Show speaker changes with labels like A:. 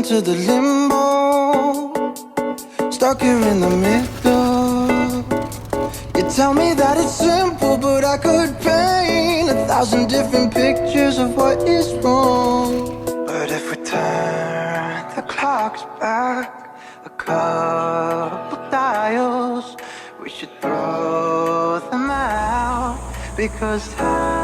A: to the limbo, stuck here in the middle. You tell me that it's simple, but I could paint 1,000 different pictures of what is wrong. But if we turn the clocks back a couple dials, we should throw them out, because time